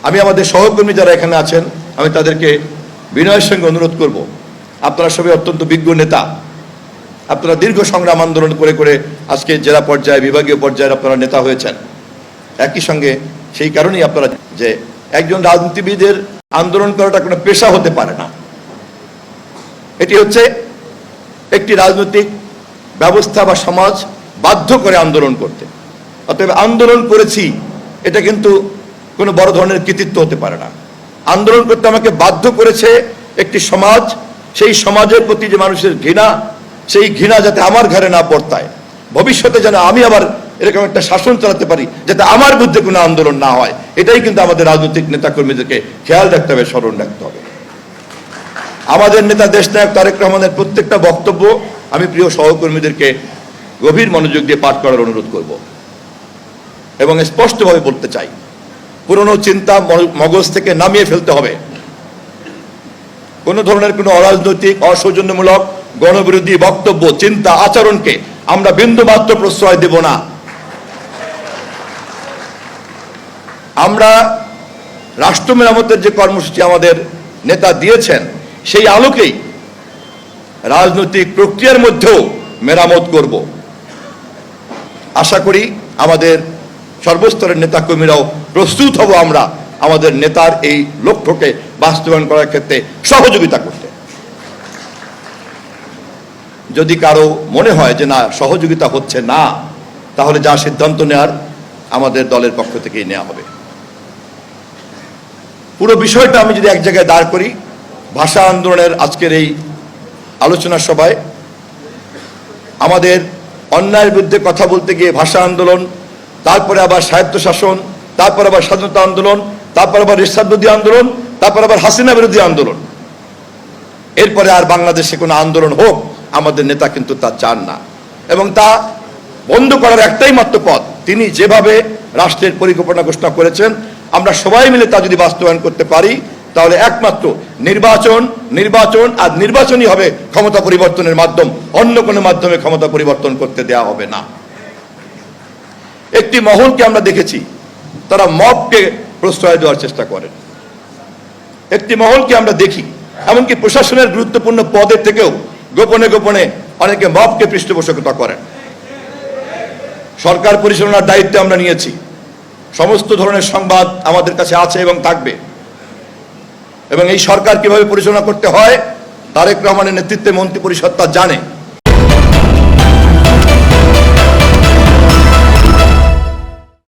আমি আমাদের সহকর্মী যারা এখানে আছেন আমি তাদেরকে বিনয়ের সঙ্গে অনুরোধ করব, আপনারা সবাই অত্যন্ত বিজ্ঞ নেতা, আপনারা দীর্ঘ সংগ্রাম আন্দোলন করে করে আজকে জেলা পর্যায়ে বিভাগীয় পর্যায়ে আপনারা নেতা হয়েছেন। একই সঙ্গে সেই কারণেই আপনারা যে একজন রাজনীতিবিদের আন্দোলন করাটা কোনো পেশা হতে পারে না, এটি হচ্ছে একটি রাজনৈতিক ব্যবস্থা বা সমাজ বাধ্য করে আন্দোলন করতে। অতএব আন্দোলন করেছি এটা কিন্তু কোনো বড় ধরনের কৃতিত্ব হতে পারে না। আন্দোলন করতে আমাকে বাধ্য করেছে একটি সমাজ, সেই সমাজের প্রতি যে মানুষের ঘৃণা, সেই ঘৃণা যাতে আমার ঘরে না পড়তায়, ভবিষ্যতে যেন আমি আবার এরকম একটা শাসন চালাতে পারি যাতে আমার বিরুদ্ধে কোনো আন্দোলন না হয়, এটাই কিন্তু আমাদের রাজনৈতিক নেতাকর্মীদেরকে খেয়াল রাখতে হবে, স্মরণ রাখতে হবে। আমাদের নেতা দেশনায়ক তারেক রহমানের প্রত্যেকটা বক্তব্য আমি প্রিয় সহকর্মীদেরকে গভীর মনোযোগ দিয়ে পাঠ করার অনুরোধ করব এবং স্পষ্টভাবে বলতে চাই, পুরনো চিন্তা মগজ থেকে নামিয়ে ফেলতে হবে। কোনো ধরনের কোনো অরাজনৈতিক, অসৌজন্যমূলক, গণবিরোধী বক্তব্য, চিন্তা, আচরণকে আমরা বিন্দুমাত্র প্রশ্রয় দেব না। আমরা রাষ্ট্র মেরামতের যে কর্মসূচি আমাদের নেতা দিয়েছেন সেই আলোকেই রাজনৈতিক প্রক্রিয়ার মধ্যেও মেরামত করব। আশা করি আমাদের সর্বস্তরের নেতাকর্মীরাও প্রস্তুত হব আমরা আমাদের নেতার এই লক্ষ্যকে বাস্তবায়ন করার ক্ষেত্রে সহযোগিতা করতে। যদি কারো মনে হয় যে না সহযোগিতা হচ্ছে না, তাহলে যা সিদ্ধান্ত নেওয়ার আমাদের দলের পক্ষ থেকেই নেওয়া হবে। পুরো বিষয়টা আমি যদি এক জায়গায় দাঁড় করি, ভাষা আন্দোলনের আজকের এই আলোচনা সভায় আমাদের অন্যায়ের বিরুদ্ধে কথা বলতে গিয়ে ভাষা আন্দোলন, তারপরে আবার স্বায়ত্তশাসন, তারপর আবার স্বাধীনতা আন্দোলন, তারপর আবার এরশাদ বিরোধী আন্দোলন, তারপর আবার হাসিনা বিরোধী আন্দোলন, এরপরে আর বাংলাদেশে কোনো আন্দোলন হোক আমাদের নেতা কিন্তু তা চান না। এবং তা বন্ধ করার একটাই মাত্র পথ, তিনি যেভাবে রাষ্ট্রের পরিকল্পনা ঘোষণা করেছেন আমরা সবাই মিলে তা যদি বাস্তবায়ন করতে পারি তাহলে একমাত্র নির্বাচন আর নির্বাচনই হবে ক্ষমতা পরিবর্তনের মাধ্যম, অন্য কোনো মাধ্যমে ক্ষমতা পরিবর্তন করতে দেয়া হবে না। একটি মহলকে আমরা দেখেছি তারা মবকে প্রশ্রয় দেওয়ার চেষ্টা করেন, একটি মহলকে আমরা দেখি এমনকি প্রশাসনের গুরুত্বপূর্ণ পদের থেকেও গোপনে গোপনে অনেকে মবকে পৃষ্ঠপোষকতা করেন। সরকার পরিচালনার দায়িত্ব আমরা নিয়েছি, সমস্ত ধরনের সংবাদ আমাদের কাছে আছে এবং থাকবে, এবং এই সরকার কিভাবে পরিচালনা করতে হয় তারেক রহমানের নেতৃত্বে মন্ত্রিপরিষদ তা জানে।